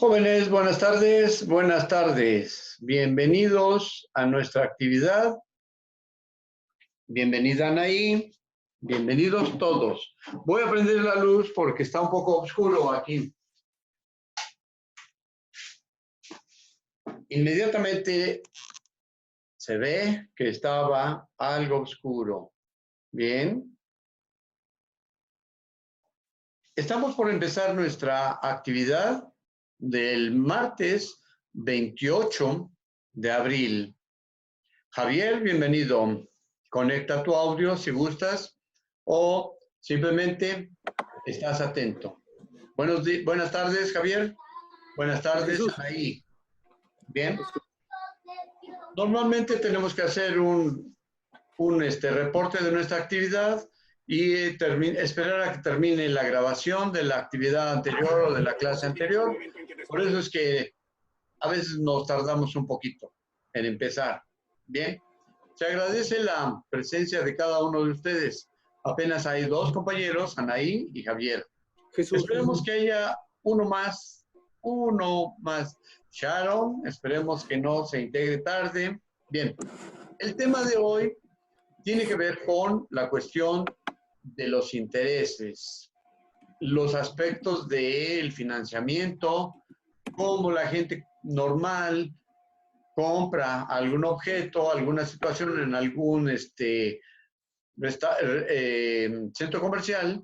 Jóvenes, buenas tardes, buenas tardes. Bienvenidos a nuestra actividad. Bienvenida Anaí, bienvenidos todos. Voy a prender la luz porque está un poco oscuro aquí. Inmediatamente se ve que estaba algo oscuro. Bien. Estamos por empezar nuestra actividad del martes 28 de abril. Javier, bienvenido. Conecta tu audio si gustas o simplemente estás atento. Buenas tardes, Javier. Buenas tardes, Jesús. Anaí. Bien. Normalmente tenemos que hacer un reporte de nuestra actividad y esperar a que termine la grabación de la actividad anterior o de la clase anterior. Por eso es que a veces nos tardamos un poquito en empezar. Bien. Se agradece la presencia de cada uno de ustedes. Apenas hay dos compañeros, Anaí y Javier. Jesús. Esperemos que haya uno más. Sharon, esperemos que no se integre tarde. Bien, el tema de hoy tiene que ver con la cuestión de los intereses, los aspectos del financiamiento, cómo la gente normal compra algún objeto, alguna situación en algún centro comercial,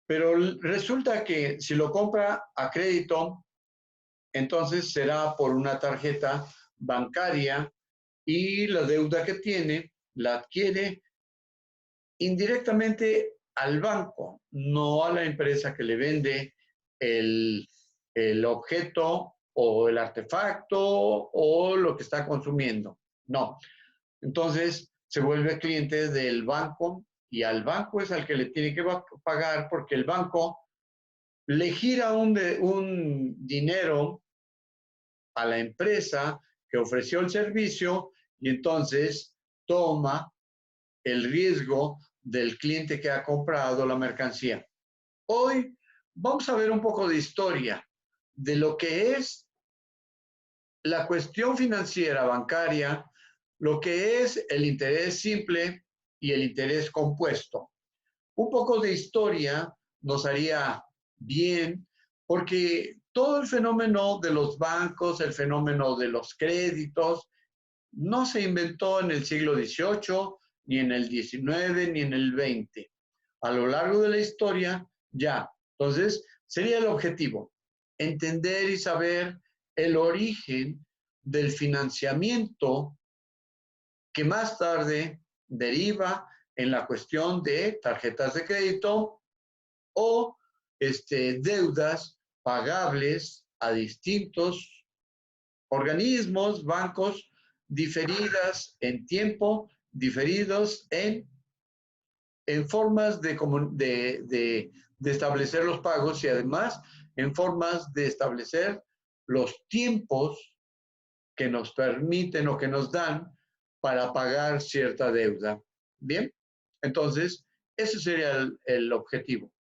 pero resulta que si lo compra a crédito, entonces será por una tarjeta bancaria y la deuda que tiene la adquiere indirectamente al banco, no a la empresa que le vende el objeto o el artefacto o lo que está consumiendo. No. Entonces se vuelve cliente del banco y al banco es al que le tiene que pagar porque el banco le gira un dinero a la empresa que ofreció el servicio y entonces toma el riesgo del cliente que ha comprado la mercancía. Hoy vamos a ver un poco de historia de lo que es la cuestión financiera bancaria, lo que es el interés simple y el interés compuesto. Un poco de historia nos haría bien porque todo el fenómeno de los bancos, el fenómeno de los créditos, no se inventó en el siglo XVIII, ni en el XIX, ni en el XX. A lo largo de la historia, ya. Entonces, sería el objetivo, entender y saber el origen del financiamiento que más tarde deriva en la cuestión de tarjetas de crédito o deudas pagables a distintos organismos, bancos, diferidas en tiempo, diferidos en formas de establecer los pagos y además en formas de establecer los tiempos que nos permiten o que nos dan para pagar cierta deuda. Bien, entonces, ese sería el objetivo.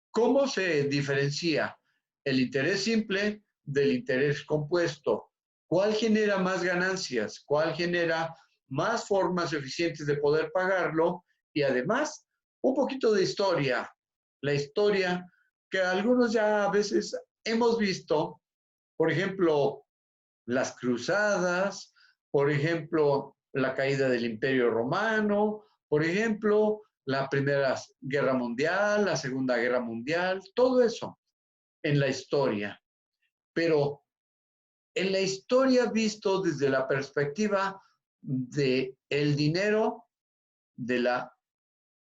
¿Cómo se diferencia el interés simple del interés compuesto? ¿Cuál genera más ganancias? ¿Cuál genera más formas eficientes de poder pagarlo? Y además, un poquito de historia. La historia que algunos ya a veces hemos visto, por ejemplo, las cruzadas, por ejemplo, la caída del Imperio Romano, por ejemplo, la Primera Guerra Mundial, la Segunda Guerra Mundial, todo eso en la historia. Pero en la historia visto desde la perspectiva del dinero, de la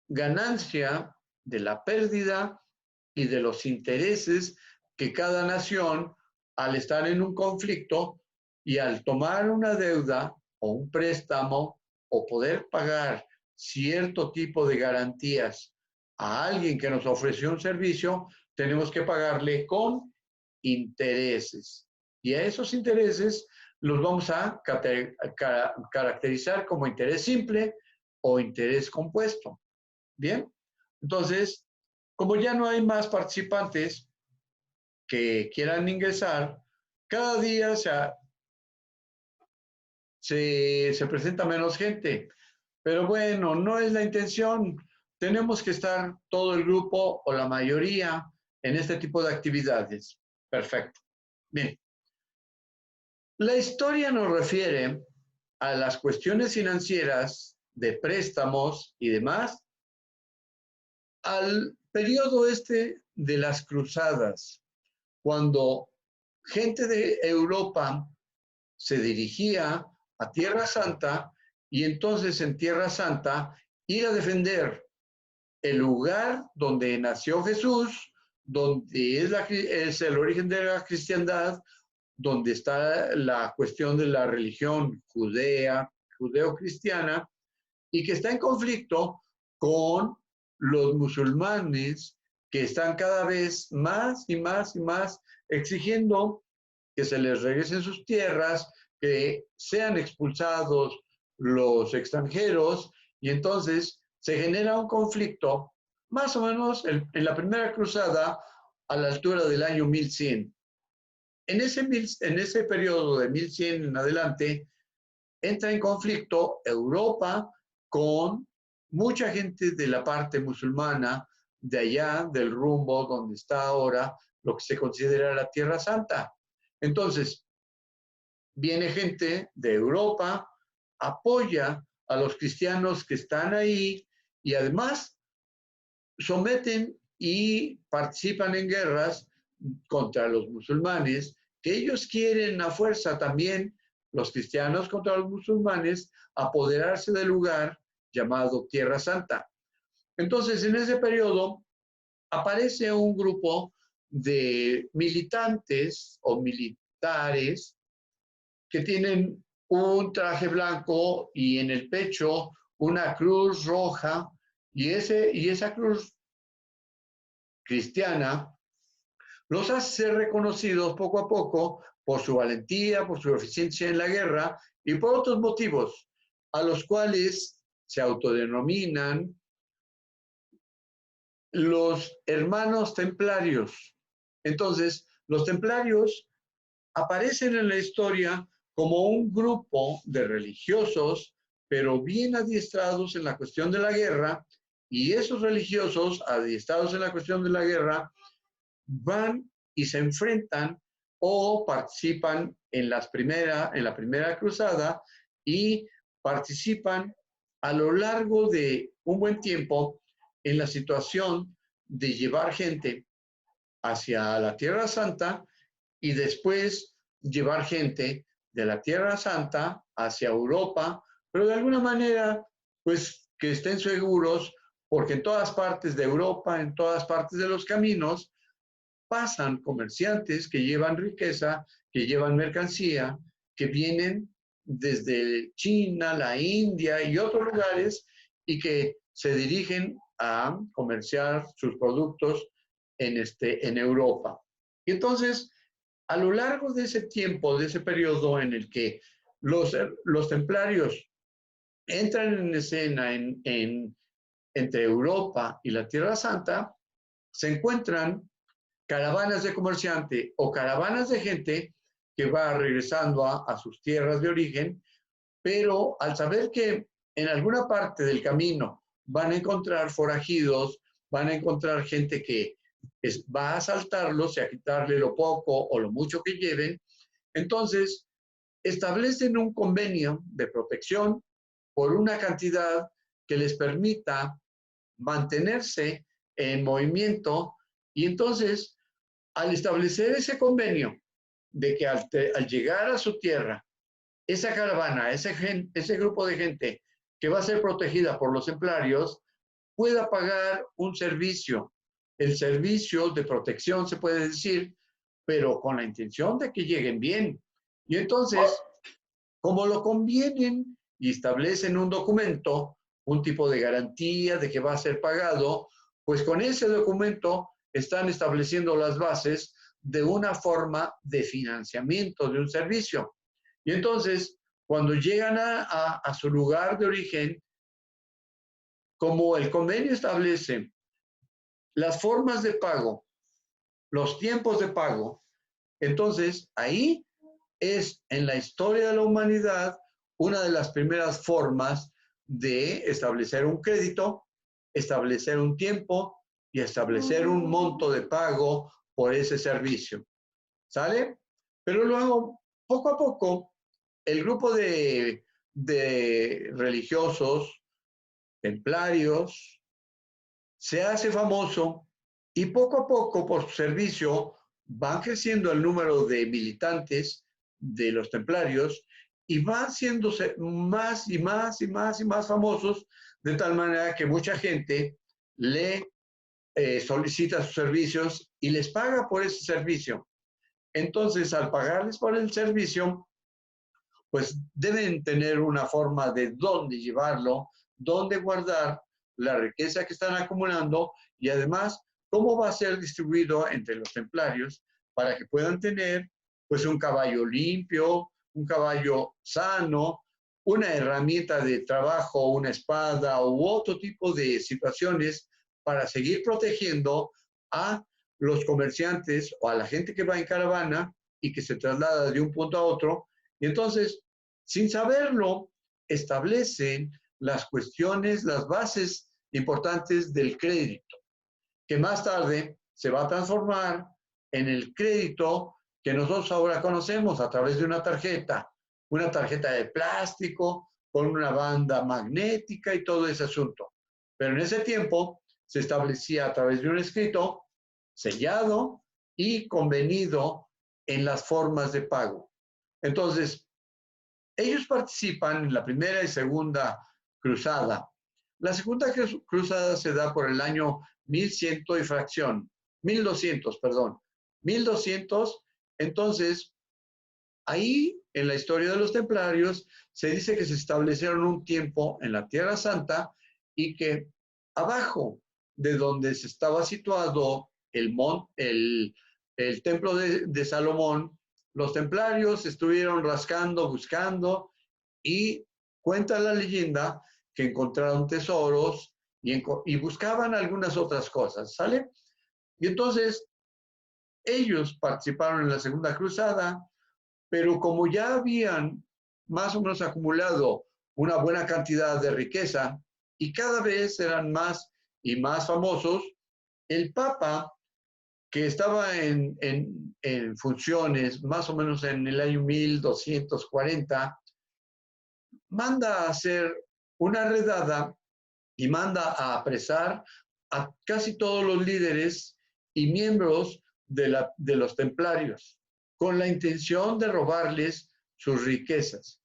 ganancia, de la pérdida y de los intereses que cada nación, al estar en un conflicto y al tomar una deuda o un préstamo o poder pagar cierto tipo de garantías a alguien que nos ofreció un servicio, tenemos que pagarle con intereses. Y a esos intereses los vamos a caracterizar como interés simple o interés compuesto. Bien, entonces, como ya no hay más participantes, que quieran ingresar, cada día se presenta menos gente. Pero bueno, no es la intención. Tenemos que estar todo el grupo o la mayoría en este tipo de actividades. Perfecto. Bien. La historia nos refiere a las cuestiones financieras de préstamos y demás al periodo este de las cruzadas, cuando gente de Europa se dirigía a Tierra Santa y entonces en Tierra Santa ir a defender el lugar donde nació Jesús, donde es el origen de la cristiandad, donde está la cuestión de la religión judeo-cristiana, y que está en conflicto con los musulmanes que están cada vez más y más y más exigiendo que se les regresen sus tierras, que sean expulsados los extranjeros, y entonces se genera un conflicto más o menos en la primera cruzada a la altura del año 1100. En ese periodo de 1100 en adelante, entra en conflicto Europa con mucha gente de la parte musulmana, de allá, del rumbo donde está ahora lo que se considera la Tierra Santa. Entonces, viene gente de Europa, apoya a los cristianos que están ahí y además someten y participan en guerras contra los musulmanes, que ellos quieren a fuerza también, los cristianos contra los musulmanes, apoderarse del lugar llamado Tierra Santa. Entonces, en ese periodo aparece un grupo de militantes o militares que tienen un traje blanco y en el pecho una cruz roja, y esa cruz cristiana los hace ser reconocidos poco a poco por su valentía, por su eficiencia en la guerra y por otros motivos, a los cuales se autodenominan los hermanos templarios. Entonces, los templarios aparecen en la historia como un grupo de religiosos, pero bien adiestrados en la cuestión de la guerra, y esos religiosos adiestrados en la cuestión de la guerra van y se enfrentan o participan en la primera cruzada y participan a lo largo de un buen tiempo en la situación de llevar gente hacia la Tierra Santa y después llevar gente de la Tierra Santa hacia Europa, pero de alguna manera, pues que estén seguros, porque en todas partes de Europa, en todas partes de los caminos, pasan comerciantes que llevan riqueza, que llevan mercancía, que vienen desde China, la India y otros lugares y que se dirigen a comerciar sus productos en Europa. Y entonces, a lo largo de ese tiempo, de ese periodo en el que los templarios entran en escena entre Europa y la Tierra Santa, se encuentran caravanas de comerciante o caravanas de gente que va regresando a sus tierras de origen, pero al saber que en alguna parte del camino van a encontrar forajidos, van a encontrar gente que va a asaltarlos y a quitarle lo poco o lo mucho que lleven, entonces establecen un convenio de protección por una cantidad que les permita mantenerse en movimiento, y entonces al establecer ese convenio de que al llegar a su tierra, esa caravana, ese grupo de gente que va a ser protegida por los templarios, pueda pagar un servicio, el servicio de protección se puede decir, pero con la intención de que lleguen bien. Y entonces, como lo convienen y establecen un documento, un tipo de garantía de que va a ser pagado, pues con ese documento están estableciendo las bases de una forma de financiamiento de un servicio. Y entonces, cuando llegan a su lugar de origen, como el convenio establece las formas de pago, los tiempos de pago. Entonces, ahí es en la historia de la humanidad una de las primeras formas de establecer un crédito, establecer un tiempo y establecer un monto de pago por ese servicio. ¿Sale? Pero luego, poco a poco, el grupo de religiosos, templarios, se hace famoso y poco a poco, por su servicio, van creciendo el número de militantes de los templarios y van siéndose más y más y más y más famosos, de tal manera que mucha gente le solicita sus servicios y les paga por ese servicio. Entonces, al pagarles por el servicio, pues deben tener una forma de dónde llevarlo, dónde guardar la riqueza que están acumulando y además cómo va a ser distribuido entre los templarios para que puedan tener pues un caballo limpio, un caballo sano, una herramienta de trabajo, una espada u otro tipo de situaciones para seguir protegiendo a los comerciantes o a la gente que va en caravana y que se traslada de un punto a otro. Y entonces, sin saberlo, establecen las cuestiones, las bases importantes del crédito, que más tarde se va a transformar en el crédito que nosotros ahora conocemos a través de una tarjeta de plástico con una banda magnética y todo ese asunto. Pero en ese tiempo se establecía a través de un escrito sellado y convenido en las formas de pago. Entonces, ellos participan en la primera y segunda cruzada. La segunda cruzada se da por el año 1100 y fracción, 1200, perdón, 1200. Entonces, ahí en la historia de los templarios se dice que se establecieron un tiempo en la Tierra Santa y que abajo de donde se estaba situado el templo de Salomón, los templarios estuvieron rascando, buscando y cuenta la leyenda que encontraron tesoros y buscaban algunas otras cosas, ¿sale? Y entonces ellos participaron en la Segunda Cruzada, pero como ya habían más o menos acumulado una buena cantidad de riqueza y cada vez eran más y más famosos, el Papa, que estaba en funciones más o menos en el año 1240, manda a hacer una redada y manda a apresar a casi todos los líderes y miembros de los templarios, con la intención de robarles sus riquezas.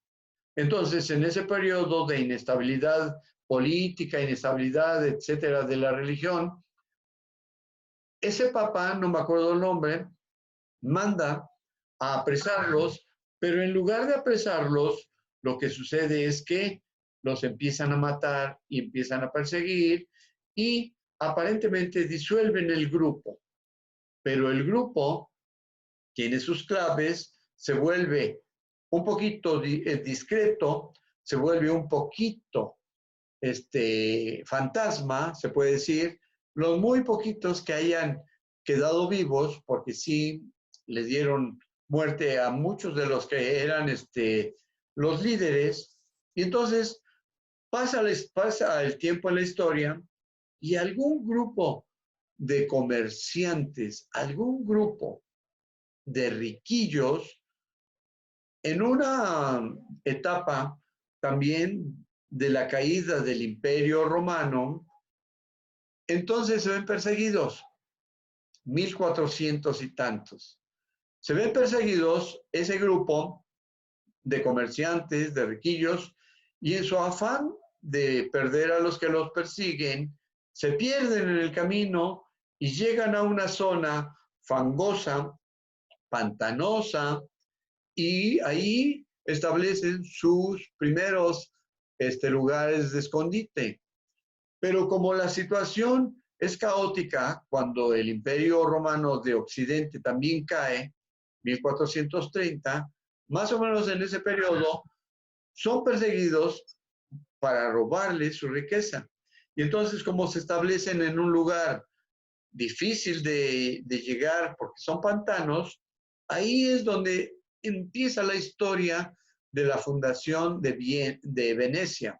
Entonces, en ese periodo de inestabilidad política, inestabilidad, etcétera, de la religión, ese papa, no me acuerdo el nombre, manda a apresarlos, pero en lugar de apresarlos, lo que sucede es que los empiezan a matar y empiezan a perseguir y aparentemente disuelven el grupo. Pero el grupo tiene sus claves, se vuelve un poquito discreto, se vuelve un poquito fantasma, se puede decir. Los muy poquitos que hayan quedado vivos, porque sí le dieron muerte a muchos de los que eran los líderes, y entonces pasa el tiempo en la historia y algún grupo de comerciantes, algún grupo de riquillos, en una etapa también de la caída del Imperio Romano, entonces se ven perseguidos, 1400 y tantos. Se ven perseguidos ese grupo de comerciantes, de riquillos, y en su afán de perder a los que los persiguen, se pierden en el camino y llegan a una zona fangosa, pantanosa, y ahí establecen sus primeros lugares de escondite. Pero como la situación es caótica, cuando el Imperio Romano de Occidente también cae, 1430, más o menos en ese periodo, son perseguidos para robarles su riqueza. Y entonces, como se establecen en un lugar difícil de llegar porque son pantanos, ahí es donde empieza la historia de la fundación de Venecia.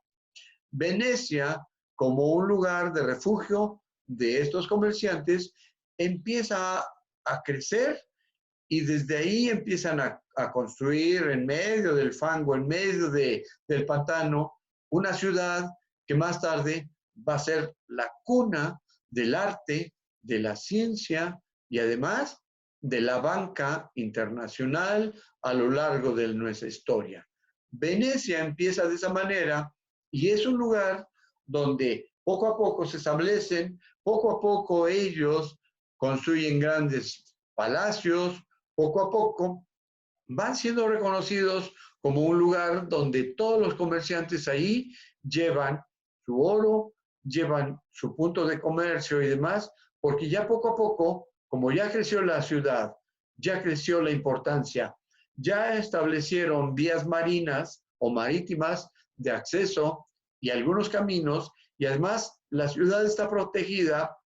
Venecia, como un lugar de refugio de estos comerciantes, empieza a crecer y desde ahí empiezan a construir en medio del fango, en medio del pantano, una ciudad que más tarde va a ser la cuna del arte, de la ciencia y además de la banca internacional a lo largo de nuestra historia. Venecia empieza de esa manera y es un lugar donde poco a poco se establecen, poco a poco ellos construyen grandes palacios, poco a poco van siendo reconocidos como un lugar donde todos los comerciantes ahí llevan su oro, llevan su punto de comercio y demás, porque ya poco a poco, como ya creció la ciudad, ya creció la importancia, ya establecieron vías marinas o marítimas de acceso y algunos caminos, y además la ciudad está protegida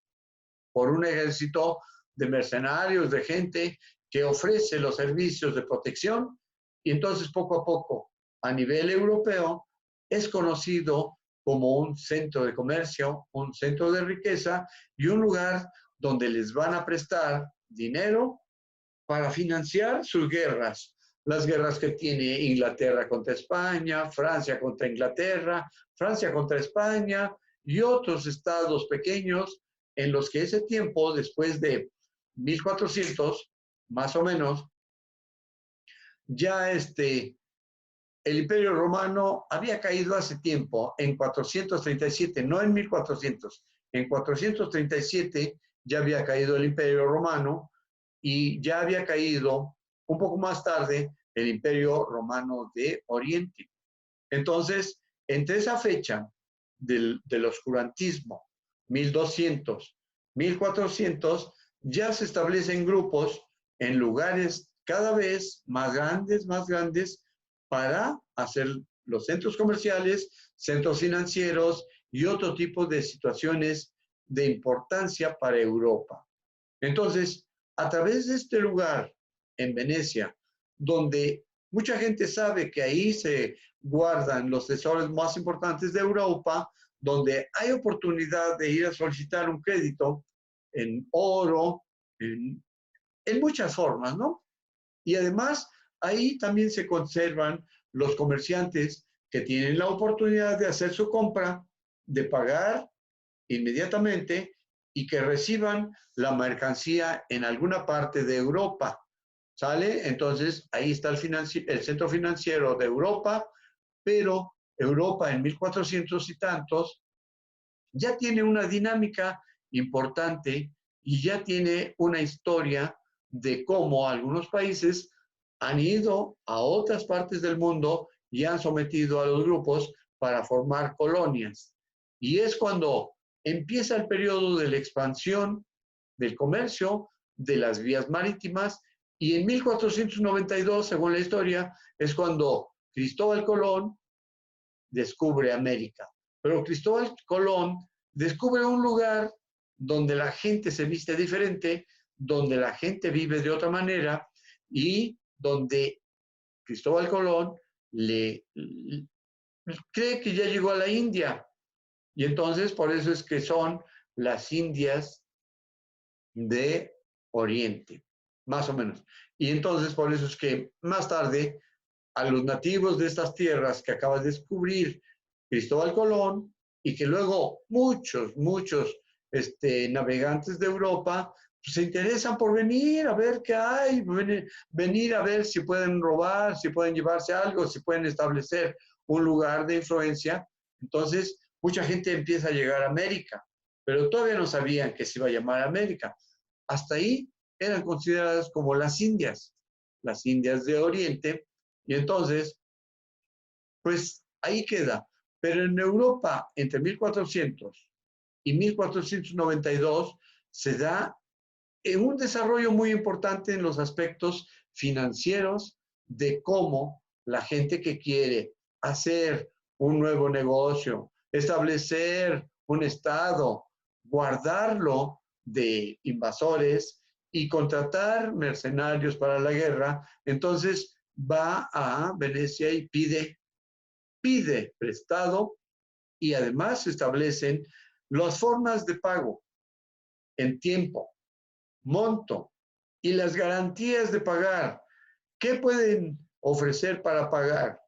por un ejército de mercenarios, de gente que ofrece los servicios de protección y entonces poco a poco a nivel europeo es conocido como un centro de comercio, un centro de riqueza y un lugar donde les van a prestar dinero para financiar sus guerras. Las guerras que tiene Inglaterra contra España, Francia contra Inglaterra, Francia contra España y otros estados pequeños en los que ese tiempo, después de 1400, más o menos, ya el Imperio Romano había caído hace tiempo, en 437, no en 1400, en 437 ya había caído el Imperio Romano y ya había caído un poco más tarde el Imperio Romano de Oriente. Entonces, entre esa fecha del oscurantismo, 1200, 1400, ya se establecen grupos en lugares cada vez más grandes, para hacer los centros comerciales, centros financieros y otro tipo de situaciones de importancia para Europa. Entonces, a través de este lugar en Venecia, donde mucha gente sabe que ahí se guardan los tesoros más importantes de Europa, donde hay oportunidad de ir a solicitar un crédito en oro, en muchas formas, ¿no? Y además, ahí también se conservan los comerciantes que tienen la oportunidad de hacer su compra, de pagar inmediatamente y que reciban la mercancía en alguna parte de Europa. ¿Sale? Entonces, ahí está el centro financiero de Europa, pero Europa en 1400 y tantos ya tiene una dinámica importante y ya tiene una historia de cómo algunos países han ido a otras partes del mundo y han sometido a los grupos para formar colonias. Y es cuando empieza el periodo de la expansión del comercio, de las vías marítimas, y en 1492, según la historia, es cuando Cristóbal Colón descubre América. Pero Cristóbal Colón descubre un lugar donde la gente se viste diferente, donde la gente vive de otra manera y donde Cristóbal Colón cree que ya llegó a la India. Y entonces por eso es que son las Indias de Oriente, más o menos. Y entonces por eso es que más tarde a los nativos de estas tierras que acaba de descubrir Cristóbal Colón y que luego muchos navegantes de Europa pues, se interesan por venir a ver qué hay, venir a ver si pueden robar, si pueden llevarse algo, si pueden establecer un lugar de influencia. Entonces, mucha gente empieza a llegar a América, pero todavía no sabían que se iba a llamar América. Hasta ahí eran consideradas como las Indias de Oriente, y entonces, pues ahí queda. Pero en Europa, entre 1400 y 1492, se da un desarrollo muy importante en los aspectos financieros de cómo la gente que quiere hacer un nuevo negocio, establecer un estado, guardarlo, de invasores y contratar mercenarios para la guerra, entonces va a Venecia y pide prestado y además se establecen las formas de pago en tiempo, monto y las garantías de pagar. ¿Qué pueden ofrecer para pagar?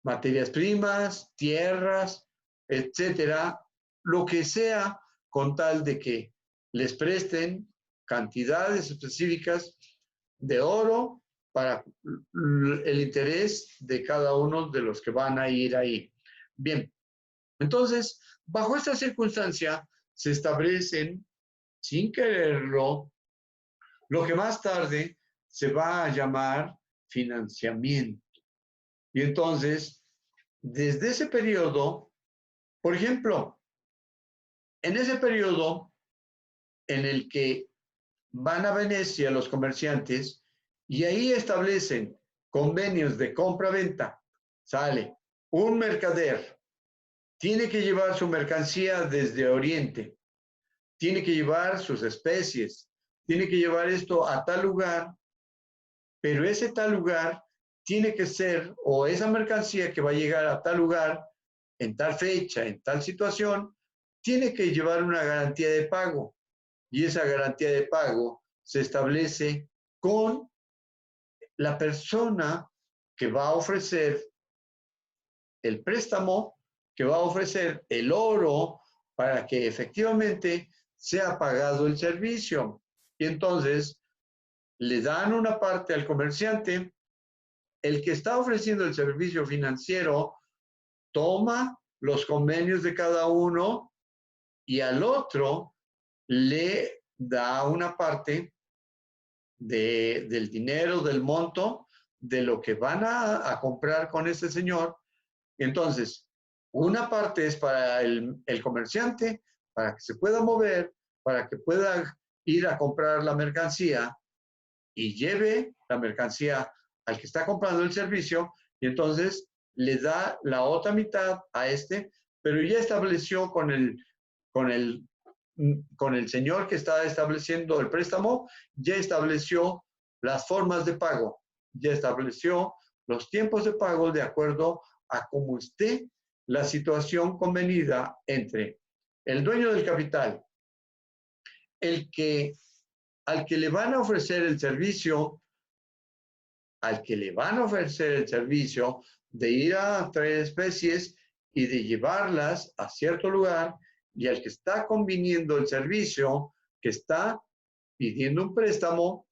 Materias primas, tierras, etcétera, lo que sea, con tal de que les presten cantidades específicas de oro para el interés de cada uno de los que van a ir ahí. Bien, entonces, bajo esta circunstancia, se establecen, sin quererlo, lo que más tarde se va a llamar financiamiento. Y entonces, desde ese periodo, por ejemplo, en ese periodo en el que van a Venecia los comerciantes y ahí establecen convenios de compra-venta, sale un mercader, tiene que llevar su mercancía desde Oriente, tiene que llevar sus especies, tiene que llevar esto a tal lugar, pero ese tal lugar tiene que ser, o esa mercancía que va a llegar a tal lugar, en tal fecha, en tal situación, tiene que llevar una garantía de pago. Y esa garantía de pago se establece con la persona que va a ofrecer el préstamo, que va a ofrecer el oro para que efectivamente sea pagado el servicio. Y entonces le dan una parte al comerciante. El que está ofreciendo el servicio financiero toma los convenios de cada uno y al otro le da una parte del dinero, del monto, de lo que van a comprar con ese señor. Entonces, una parte es para el comerciante, para que se pueda mover, para que pueda ir a comprar la mercancía y lleve la mercancía al que está comprando el servicio, y entonces le da la otra mitad a este, pero ya estableció con el, con el señor que está estableciendo el préstamo, ya estableció las formas de pago, ya estableció los tiempos de pago de acuerdo a cómo esté la situación convenida entre el dueño del capital, el que al que le van a ofrecer el servicio, de ir a traer especies y de llevarlas a cierto lugar, y al que está conviniendo el servicio, que está pidiendo un préstamo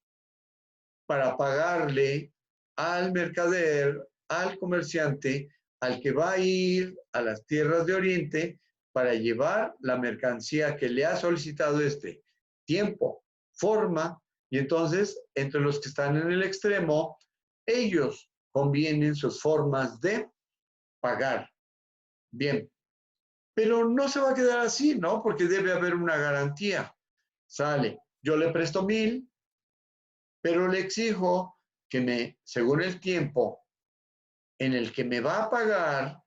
para pagarle al mercader, al comerciante, al que va a ir a las tierras de Oriente para llevar la mercancía que le ha solicitado este tiempo, forma, y entonces entre los que están en el extremo, ellos convienen sus formas de pagar. Bien, pero no se va a quedar así, ¿no? Porque debe haber una garantía. Sale, yo le presto 1,000, pero le exijo que según el tiempo en el que me va a pagar,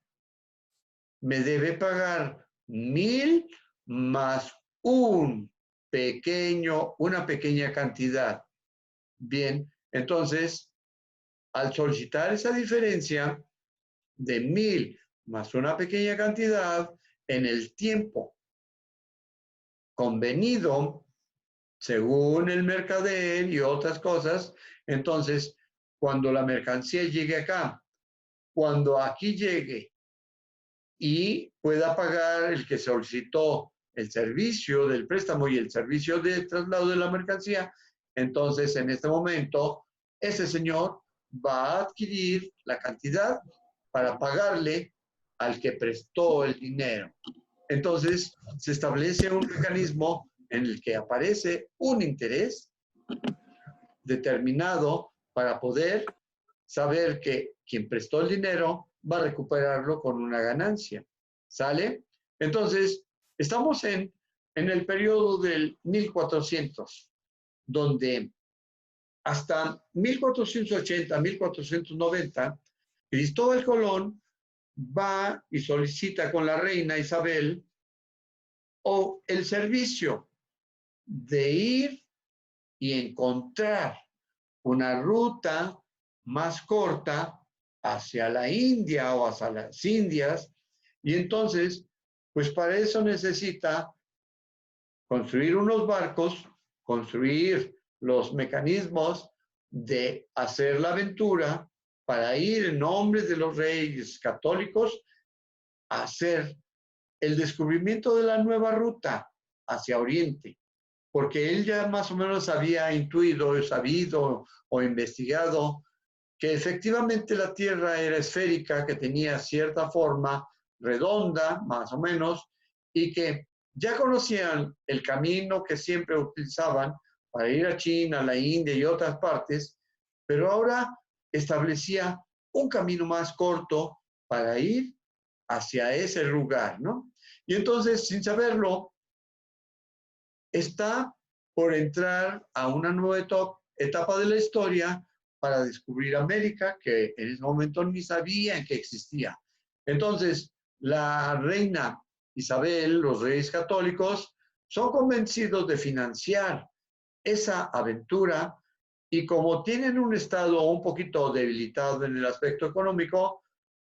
me debe pagar 1,000 más una pequeña cantidad. Bien, entonces, al solicitar esa diferencia de 1,000 más una pequeña cantidad en el tiempo convenido, según el mercader y otras cosas, entonces, cuando la mercancía llegue acá, cuando aquí llegue y pueda pagar el que solicitó el servicio del préstamo y el servicio de traslado de la mercancía, entonces en este momento ese señor va a adquirir la cantidad para pagarle al que prestó el dinero. Entonces se establece un mecanismo en el que aparece un interés determinado para poder saber que quien prestó el dinero va a recuperarlo con una ganancia. ¿Sale? Entonces, estamos en el periodo del 1400, donde hasta 1480, 1490, Cristóbal Colón va y solicita con la reina Isabel el servicio de ir y encontrar una ruta más corta hacia la India o hacia las Indias. Y entonces, pues para eso necesita construir unos barcos, construir los mecanismos de hacer la aventura para ir en nombre de los reyes católicos a hacer el descubrimiento de la nueva ruta hacia Oriente, porque él ya más o menos había intuido, sabido o investigado que efectivamente la Tierra era esférica, que tenía cierta forma redonda, más o menos, y que ya conocían el camino que siempre utilizaban para ir a China, a la India y otras partes, pero ahora establecía un camino más corto para ir hacia ese lugar, ¿no? Y entonces, sin saberlo, está por entrar a una nueva etapa de la historia para descubrir América, que en ese momento ni sabían que existía. Entonces, la reina Isabel, los reyes católicos, son convencidos de financiar esa aventura y como tienen un estado un poquito debilitado en el aspecto económico,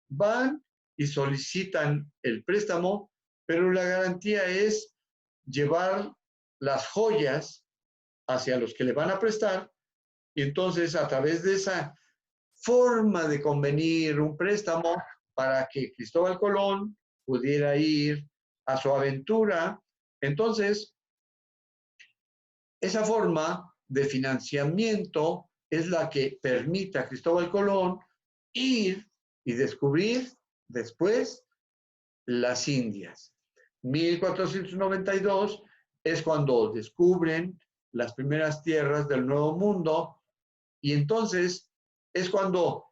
van y solicitan el préstamo, pero la garantía es llevar las joyas hacia los que le van a prestar y entonces a través de esa forma de convenir un préstamo para que Cristóbal Colón pudiera ir a su aventura, entonces esa forma de financiamiento es la que permite a Cristóbal Colón ir y descubrir después las Indias. 1492 es cuando descubren las primeras tierras del Nuevo Mundo y entonces es cuando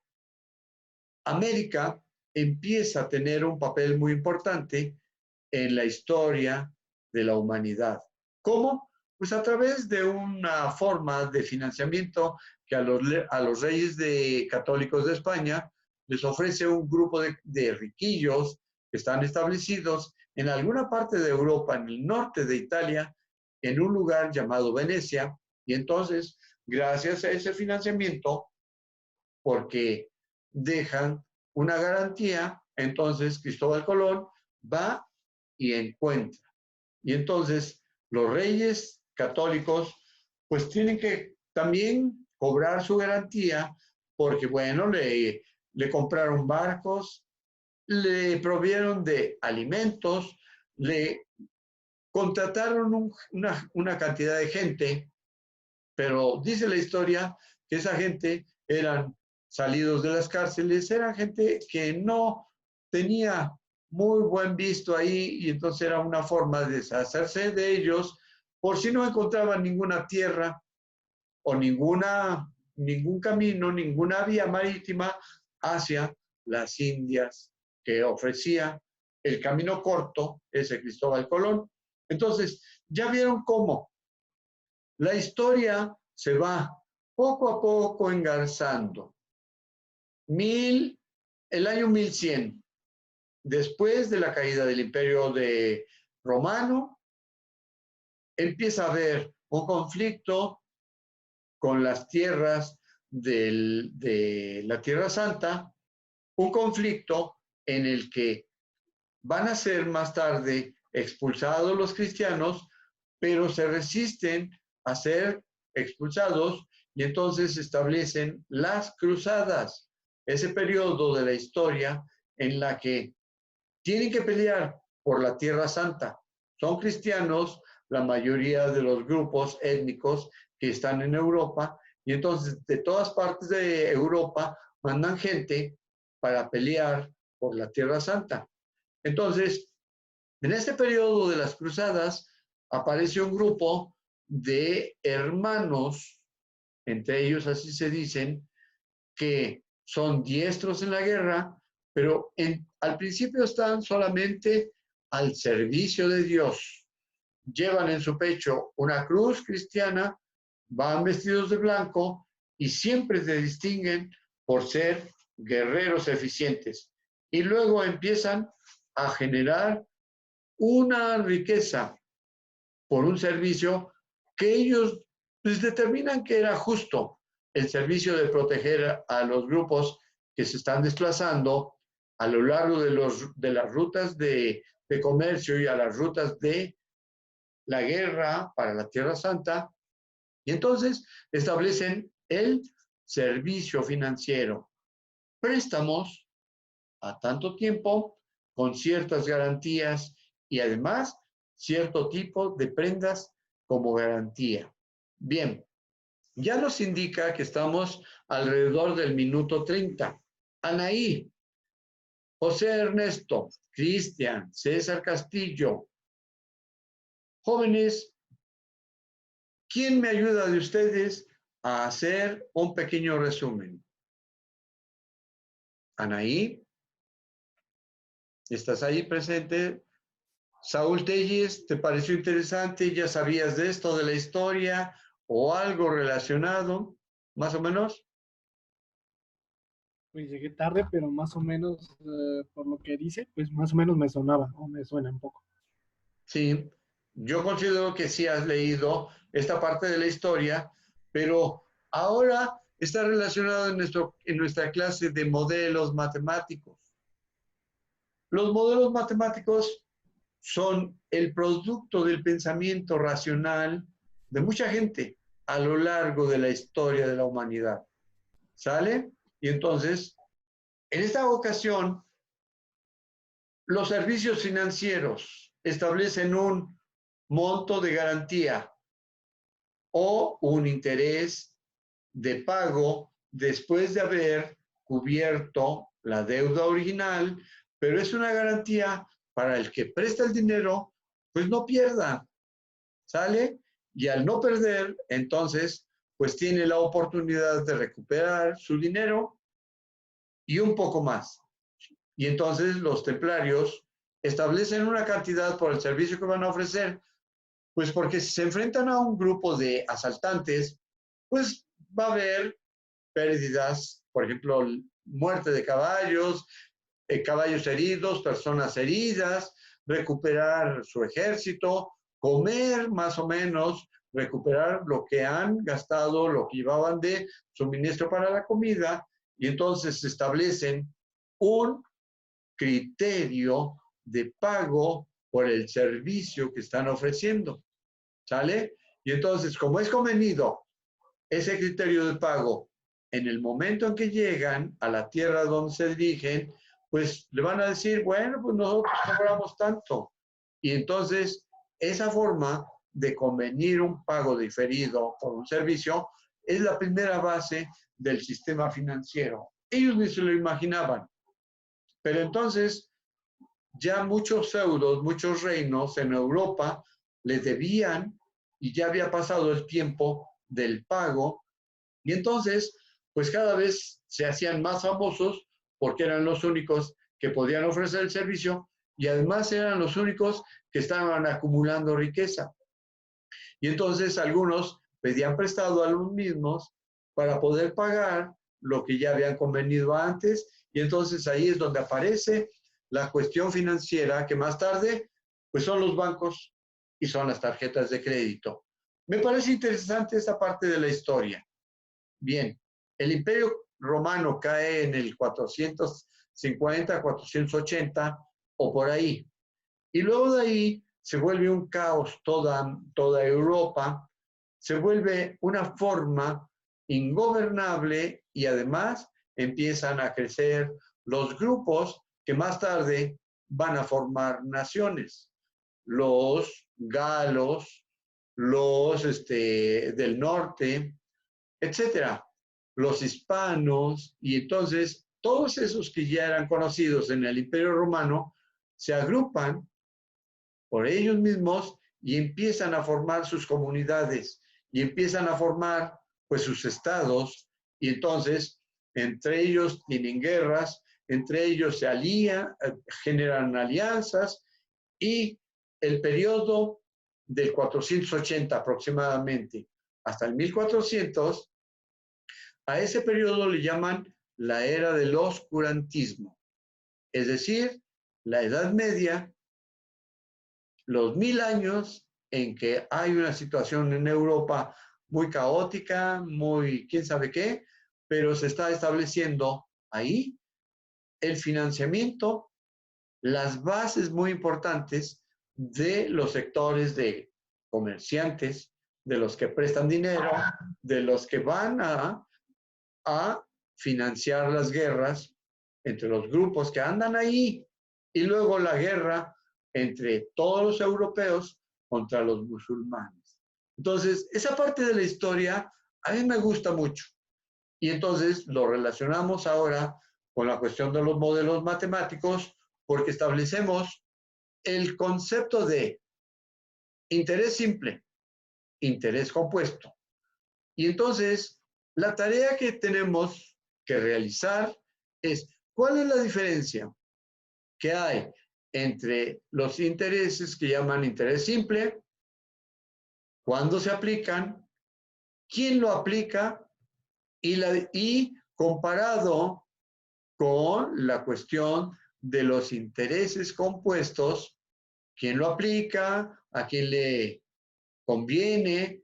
América empieza a tener un papel muy importante en la historia de la humanidad. ¿Cómo? Pues a través de una forma de financiamiento que a los reyes católicos de España les ofrece un grupo de riquillos que están establecidos en alguna parte de Europa, en el norte de Italia, en un lugar llamado Venecia. Y entonces, gracias a ese financiamiento, porque dejan una garantía, entonces Cristóbal Colón va y encuentra. Y entonces los reyes católicos pues tienen que también cobrar su garantía porque, bueno, le compraron barcos, le provieron de alimentos, le contrataron una cantidad de gente, pero dice la historia que esa gente eran salidos de las cárceles, eran gente que no tenía muy buen visto ahí y entonces era una forma de deshacerse de ellos por si no encontraban ninguna tierra o ningún camino, ninguna vía marítima hacia las Indias que ofrecía el camino corto, ese Cristóbal Colón. Entonces, ya vieron cómo la historia se va poco a poco engarzando. El año 1100, después de la caída del Imperio Romano, empieza a haber un conflicto con las tierras de la Tierra Santa, un conflicto en el que van a ser más tarde expulsados los cristianos, pero se resisten a ser expulsados y entonces establecen las cruzadas, ese periodo de la historia en la que tienen que pelear por la Tierra Santa. Son cristianos la mayoría de los grupos étnicos que están en Europa y entonces de todas partes de Europa mandan gente para pelear por la Tierra Santa. Entonces, en este periodo de las cruzadas aparece un grupo de hermanos, entre ellos así se dicen, que son diestros en la guerra, pero al principio están solamente al servicio de Dios. Llevan en su pecho una cruz cristiana, van vestidos de blanco y siempre se distinguen por ser guerreros eficientes. Y luego empiezan a generar una riqueza por un servicio que ellos pues, determinan que era justo el servicio de proteger a los grupos que se están desplazando a lo largo de las rutas de comercio y a las rutas de la guerra para la Tierra Santa. Y entonces establecen el servicio financiero, préstamos a tanto tiempo con ciertas garantías y además cierto tipo de prendas como garantía. Bien, ya nos indica que estamos alrededor del minuto 30. Anaí, José Ernesto, Cristian, César Castillo, jóvenes, ¿quién me ayuda de ustedes a hacer un pequeño resumen? Anaí, ¿estás ahí presente? Saúl Telles, ¿te pareció interesante? ¿Ya sabías de esto, de la historia o algo relacionado, más o menos? Pues llegué tarde, pero más o menos, por lo que dice, pues más o menos me sonaba o me suena un poco. Sí, yo considero que sí has leído esta parte de la historia, pero ahora está relacionado en nuestra clase de modelos matemáticos. Los modelos matemáticos son el producto del pensamiento racional de mucha gente a lo largo de la historia de la humanidad. ¿Sale? Y entonces, en esta ocasión, los servicios financieros establecen un monto de garantía o un interés de pago después de haber cubierto la deuda original, pero es una garantía para el que presta el dinero, pues no pierda, ¿sale? Y al no perder, entonces, pues tiene la oportunidad de recuperar su dinero y un poco más. Y entonces los templarios establecen una cantidad por el servicio que van a ofrecer, pues porque si se enfrentan a un grupo de asaltantes, pues va a haber pérdidas, por ejemplo, muerte de caballos, caballos heridos, personas heridas, recuperar su ejército, comer más o menos, recuperar lo que han gastado, lo que llevaban de suministro para la comida, y entonces se establecen un criterio de pago por el servicio que están ofreciendo, ¿sale? Y entonces, como es convenido ese criterio de pago en el momento en que llegan a la tierra donde se dirigen, pues le van a decir, bueno, pues nosotros cobramos tanto. Y entonces, esa forma de convenir un pago diferido por un servicio es la primera base del sistema financiero. Ellos ni se lo imaginaban. Pero entonces, ya muchos feudos, muchos reinos en Europa le debían y ya había pasado el tiempo del pago y entonces, pues cada vez se hacían más famosos porque eran los únicos que podían ofrecer el servicio y además eran los únicos que estaban acumulando riqueza. Y entonces algunos pedían prestado a los mismos para poder pagar lo que ya habían convenido antes y entonces ahí es donde aparece la cuestión financiera que más tarde pues son los bancos y son las tarjetas de crédito. Me parece interesante esta parte de la historia. Bien, el Imperio Romano cae en el 450, 480 o por ahí. Y luego de ahí se vuelve un caos toda Europa, se vuelve una forma ingobernable y además empiezan a crecer los grupos que más tarde van a formar naciones. Los galos, los del norte, etcétera, los hispanos, y entonces todos esos que ya eran conocidos en el Imperio Romano se agrupan por ellos mismos y empiezan a formar sus comunidades y empiezan a formar pues sus estados y entonces entre ellos tienen guerras, entre ellos se alían, generan alianzas y el periodo del 480 aproximadamente hasta el 1400, a ese periodo le llaman la era del oscurantismo, es decir, la Edad Media, los 1000 años en que hay una situación en Europa muy caótica, muy quién sabe qué, pero se está estableciendo ahí el financiamiento, las bases muy importantes de los sectores de comerciantes, de los que prestan dinero, de los que van a financiar las guerras entre los grupos que andan ahí y luego la guerra entre todos los europeos contra los musulmanes. Entonces, esa parte de la historia a mí me gusta mucho. Y entonces lo relacionamos ahora con la cuestión de los modelos matemáticos porque establecemos el concepto de interés simple, interés compuesto. Y entonces, la tarea que tenemos que realizar es, ¿cuál es la diferencia que hay entre los intereses que llaman interés simple, cuándo se aplican, quién lo aplica y comparado con la cuestión de los intereses compuestos, quién lo aplica, a quién le conviene,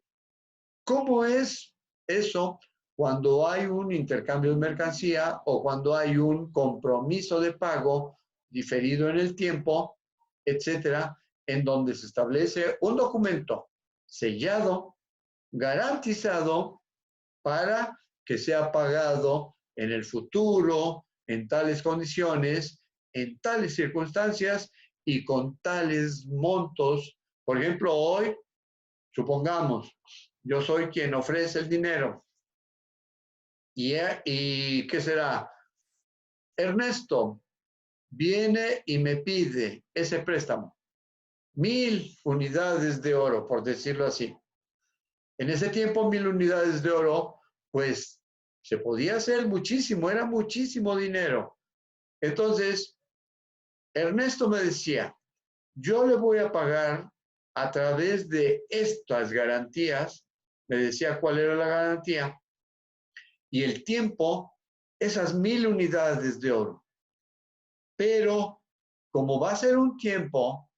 cómo es eso cuando hay un intercambio de mercancía o cuando hay un compromiso de pago diferido en el tiempo, etcétera, en donde se establece un documento sellado, garantizado para que sea pagado en el futuro, en tales condiciones, en tales circunstancias y con tales montos. Por ejemplo, hoy, supongamos, yo soy quien ofrece el dinero. ¿Y qué será? Ernesto viene y me pide ese préstamo, 1000 unidades de oro, por decirlo así. En ese tiempo, 1000 unidades de oro, pues se podía hacer muchísimo, era muchísimo dinero. Entonces, Ernesto me decía, yo le voy a pagar a través de estas garantías, me decía cuál era la garantía, y el tiempo, esas 1000 unidades de oro. Pero como va a ser un tiempo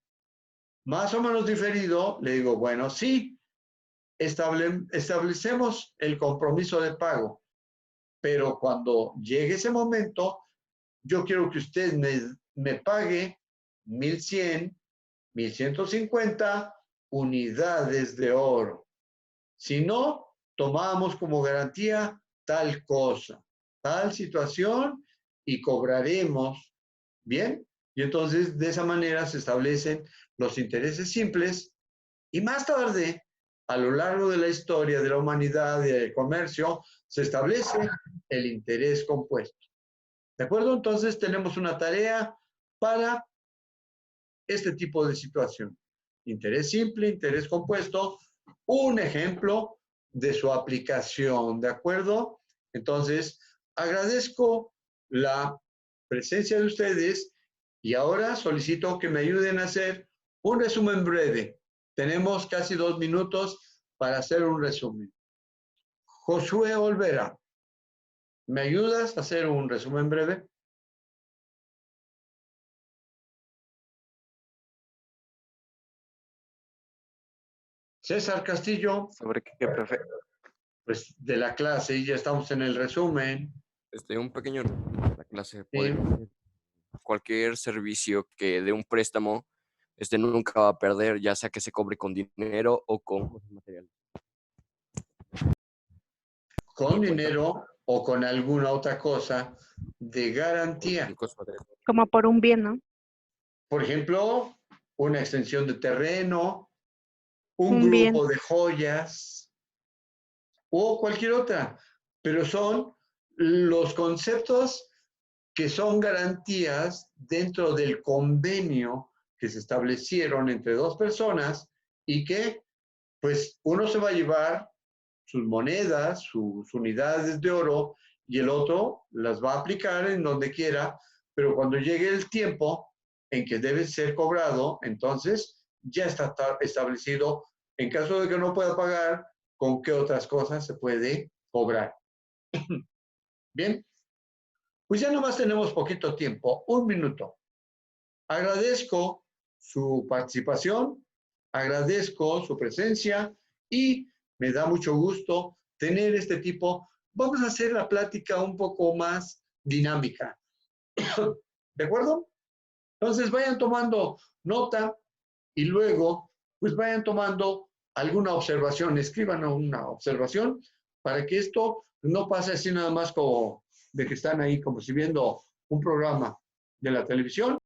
más o menos diferido, le digo, bueno, sí, establecemos el compromiso de pago, pero cuando llegue ese momento, yo quiero que usted me pague 1100, 1150 unidades de oro. Si no, tomamos como garantía tal cosa, tal situación y cobraremos, ¿bien? Y entonces de esa manera se establecen los intereses simples y más tarde, a lo largo de la historia de la humanidad y del comercio, se establece el interés compuesto. ¿De acuerdo? Entonces tenemos una tarea para este tipo de situación. Interés simple, interés compuesto, un ejemplo de su aplicación, ¿de acuerdo? Entonces, agradezco la presencia de ustedes y ahora solicito que me ayuden a hacer un resumen breve. Tenemos casi 2 minutos para hacer un resumen. Josué Olvera, ¿me ayudas a hacer un resumen breve? César Castillo, ¿Sobre qué, profe? pues de la clase y ya estamos en el resumen. Un pequeño resumen de la clase. Sí. Cualquier servicio que dé un préstamo, nunca va a perder, ya sea que se cobre con dinero o con cosas materiales. Con dinero o con alguna otra cosa de garantía. Con cosas materiales. Como por un bien, ¿no? Por ejemplo, una extensión de terreno, un Un bien. grupo de joyas o cualquier otra. Pero son los conceptos que son garantías dentro del convenio que se establecieron entre dos personas y que, pues, uno se va a llevar sus monedas, sus unidades de oro, y el otro las va a aplicar en donde quiera, pero cuando llegue el tiempo en que debe ser cobrado, entonces ya está establecido, en caso de que no pueda pagar, con qué otras cosas se puede cobrar. Bien, pues ya nomás tenemos poquito tiempo, 1 minuto. Agradezco su participación agradezco su presencia y me da mucho gusto tener este tipo. Vamos a hacer la plática un poco más dinámica. ¿De acuerdo? Entonces vayan tomando nota y luego pues vayan tomando alguna observación, escriban una observación para que esto no pase así nada más como de que están ahí como si viendo un programa de la televisión.